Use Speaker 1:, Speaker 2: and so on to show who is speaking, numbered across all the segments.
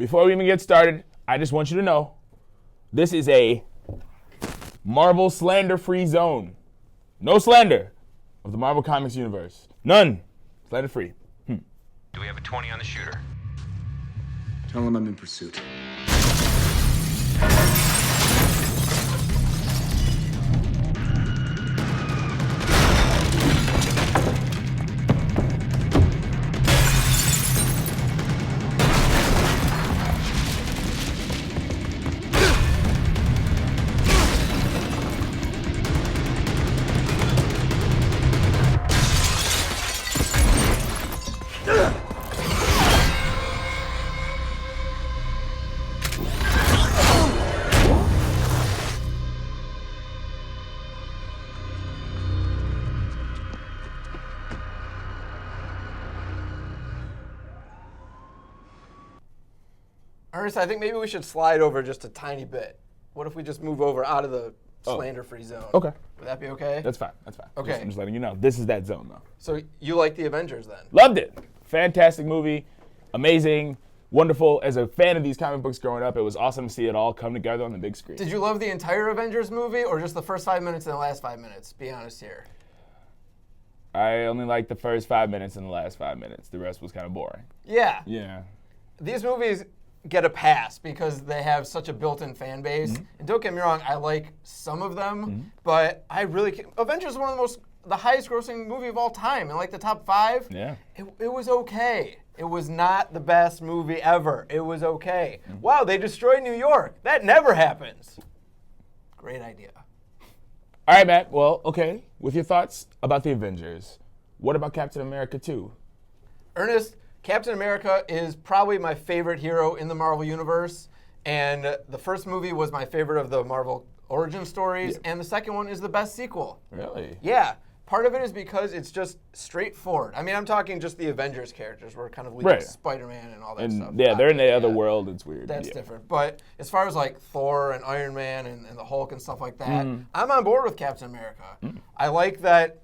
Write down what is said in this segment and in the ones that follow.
Speaker 1: before we even get started, I just want you to know, this is a Marvel slander-free zone. No slander of the Marvel Comics universe. None. Slander-free.
Speaker 2: Do we have a 20 on the shooter?
Speaker 3: Tell him I'm in pursuit.
Speaker 4: Ernest, I think maybe we should slide over just a tiny bit. What if we just move over out of the slander-free zone?
Speaker 1: Okay.
Speaker 4: Would that be okay?
Speaker 1: That's fine.
Speaker 4: Okay.
Speaker 1: I'm just letting you know. This is that zone, though.
Speaker 4: So you like the Avengers then?
Speaker 1: Loved it. Fantastic movie. Amazing. Wonderful. As a fan of these comic books growing up, it was awesome to see it all come together on the big screen.
Speaker 4: Did you love the entire Avengers movie or just the first 5 minutes and the last 5 minutes? Be honest here.
Speaker 1: I only liked the first 5 minutes and the last 5 minutes. The rest was kind of boring.
Speaker 4: Yeah.
Speaker 1: Yeah.
Speaker 4: These movies get a pass because they have such a built-in fan base.
Speaker 1: Mm-hmm.
Speaker 4: And don't get me wrong, I like some of them, but I really can't. Avengers is one of the highest grossing movie of all time, in like the top 5.
Speaker 1: Yeah.
Speaker 4: It was okay. It was not the best movie ever. It was okay. Wow, they destroyed New York. That never happens. Great idea.
Speaker 1: All right, Matt. Well, okay. With your thoughts about the Avengers, what about Captain America 2?
Speaker 4: Ernest, Captain America is probably my favorite hero in the Marvel Universe, and the first movie was my favorite of the Marvel origin stories, and the second one is the best sequel.
Speaker 1: Really?
Speaker 4: Yeah. Part of it is because it's just straightforward. I mean, I'm talking just the Avengers characters. We're kind of leaving Spider-Man and all that stuff.
Speaker 1: Yeah, they're in the other world. It's weird.
Speaker 4: That's different. But as far as like Thor and Iron Man and the Hulk and stuff like that, I'm on board with Captain America. I like that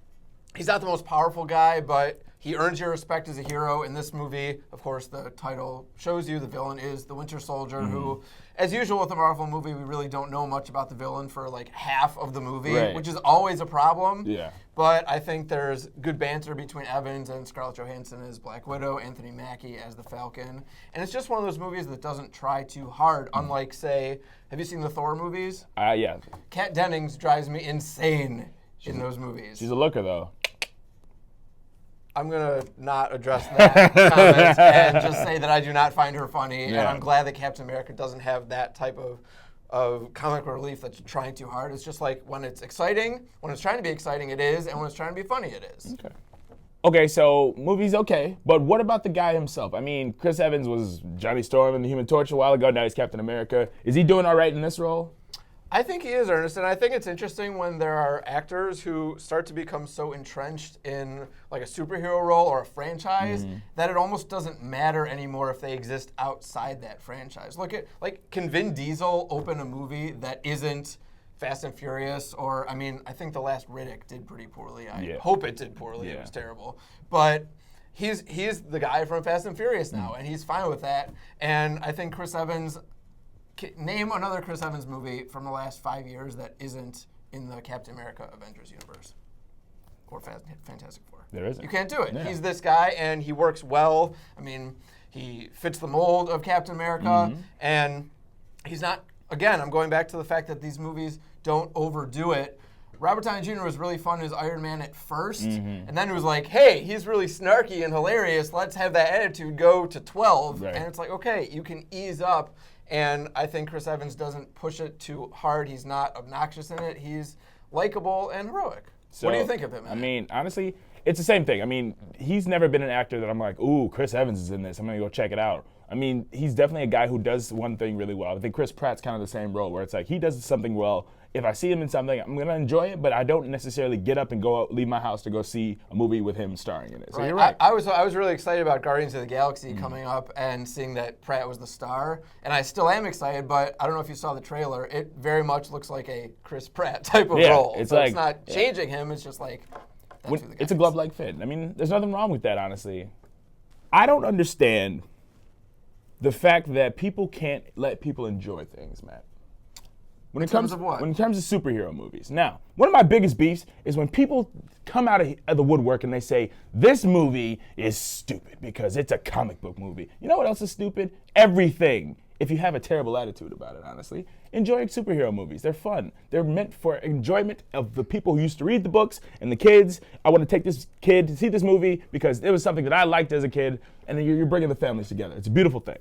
Speaker 4: he's not the most powerful guy, but he earns your respect as a hero. In this movie, of course, the title shows you the villain is the Winter Soldier, who, as usual with the Marvel movie, we really don't know much about the villain for like half of the movie, which is always a problem.
Speaker 1: Yeah.
Speaker 4: But I think there's good banter between Evans and Scarlett Johansson as Black Widow, Anthony Mackie as the Falcon. And it's just one of those movies that doesn't try too hard, unlike, say, have you seen the Thor movies?
Speaker 1: Yeah.
Speaker 4: Kat Dennings drives me insane in those movies.
Speaker 1: She's a looker, though.
Speaker 4: I'm going to not address that comment and just say that I do not find her funny, and I'm glad that Captain America doesn't have that type of comic relief that's trying too hard. It's just like when it's exciting, when it's trying to be exciting, it is, and when it's trying to be funny, it is.
Speaker 1: Okay, so movie's okay, but what about the guy himself? I mean, Chris Evans was Johnny Storm in the Human Torch a while ago, now he's Captain America. Is he doing all right in this role?
Speaker 4: I think he is, Ernest, and I think it's interesting when there are actors who start to become so entrenched in like a superhero role or a franchise that it almost doesn't matter anymore if they exist outside that franchise. Look at, like, can Vin Diesel open a movie that isn't Fast and Furious? Or, I mean, I think the last Riddick did pretty poorly. I hope it did poorly. It was terrible. But he's the guy from Fast and Furious now, and he's fine with that. And I think Chris Evans... Name another Chris Evans movie from the last 5 years that isn't in the Captain America Avengers universe or Fantastic Four.
Speaker 1: There isn't.
Speaker 4: You can't do it.
Speaker 1: Yeah.
Speaker 4: He's this guy, and he works well. I mean, he fits the mold of Captain America, and he's not, again, I'm going back to the fact that these movies don't overdo it. Robert Downey Jr. was really fun as Iron Man at first, and then it was like, hey, he's really snarky and hilarious. Let's have that attitude go to 12. And it's like, okay, you can ease up. And I think Chris Evans doesn't push it too hard. He's not obnoxious in it. He's likable and heroic. So, what do you think of him?
Speaker 1: I mean, honestly, it's the same thing. I mean, he's never been an actor that I'm like, ooh, Chris Evans is in this. I'm going to go check it out. I mean, he's definitely a guy who does one thing really well. I think Chris Pratt's kind of the same role where it's like he does something well. If I see him in something, I'm going to enjoy it, but I don't necessarily get up and go out, leave my house to go see a movie with him starring in it. So you're right.
Speaker 4: I was really excited about Guardians of the Galaxy coming up and seeing that Pratt was the star, and I still am excited, but I don't know if you saw the trailer. It very much looks like a Chris Pratt type of role.
Speaker 1: It's
Speaker 4: so
Speaker 1: like,
Speaker 4: it's not changing him. It's just like, that's who the guy
Speaker 1: it's a
Speaker 4: is.
Speaker 1: glove-like fit. I mean, there's nothing wrong with that, honestly. I don't understand The fact that people can't let people enjoy things, Matt. When it
Speaker 4: terms
Speaker 1: comes
Speaker 4: of what?
Speaker 1: When it comes to superhero movies. Now, one of my biggest beefs is when people come out of the woodwork and they say, this movie is stupid because it's a comic book movie. You know what else is stupid? Everything. If you have a terrible attitude about it, honestly, enjoy superhero movies. They're fun. They're meant for enjoyment of the people who used to read the books and the kids. I want to take this kid to see this movie because it was something that I liked as a kid, and then you're bringing the families together. It's a beautiful thing.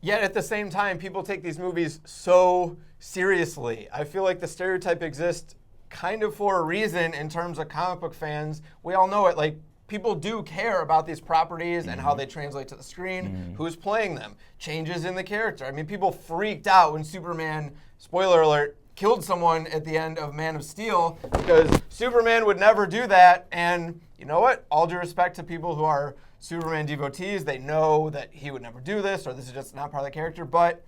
Speaker 4: Yet at the same time, people take these movies so seriously. I feel like the stereotype exists kind of for a reason in terms of comic book fans. We all know it. Like, people do care about these properties and how they translate to the screen, who's playing them, changes in the character. I mean, people freaked out when Superman, spoiler alert, killed someone at the end of Man of Steel because Superman would never do that. And you know what? All due respect to people who are Superman devotees, they know that he would never do this, or this is just not part of the character, but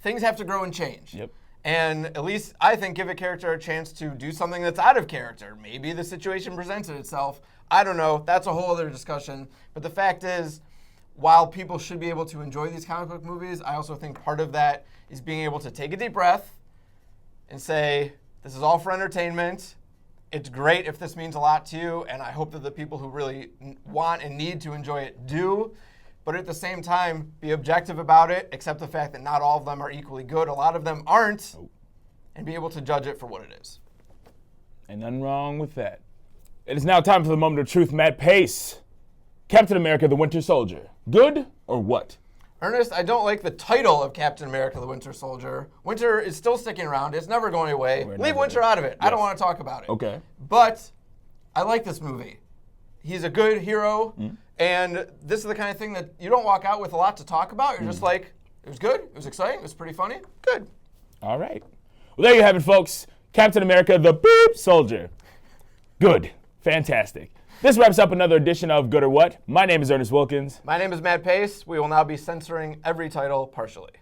Speaker 4: things have to grow and change.
Speaker 1: Yep.
Speaker 4: And at least I think give a character a chance to do something that's out of character. Maybe the situation presented itself. I don't know. That's a whole other discussion. But the fact is, while people should be able to enjoy these comic book movies, I also think part of that is being able to take a deep breath and say, this is all for entertainment. It's great if this means a lot to you, and I hope that the people who really want and need to enjoy it do. But at the same time, be objective about it, accept the fact that not all of them are equally good. A lot of them aren't, and be able to judge it for what it is.
Speaker 1: Ain't nothing wrong with that. It is now time for the moment of truth. Matt Pais, Captain America, the Winter Soldier. Good or what?
Speaker 4: Ernest, I don't like the title of Captain America, the Winter Soldier. Winter is still sticking around. It's never going away. Leave Winter out of it. I don't want to talk about it.
Speaker 1: Okay.
Speaker 4: But I like this movie. He's a good hero, and this is the kind of thing that you don't walk out with a lot to talk about. You're just like, it was good, it was exciting, it was pretty funny, good.
Speaker 1: All right. Well, there you have it, folks. Captain America, the Beep Soldier. Good. Fantastic. This wraps up another edition of Good or What. My name is Ernest Wilkins.
Speaker 4: My name is Matt Pais. We will now be censoring every title partially.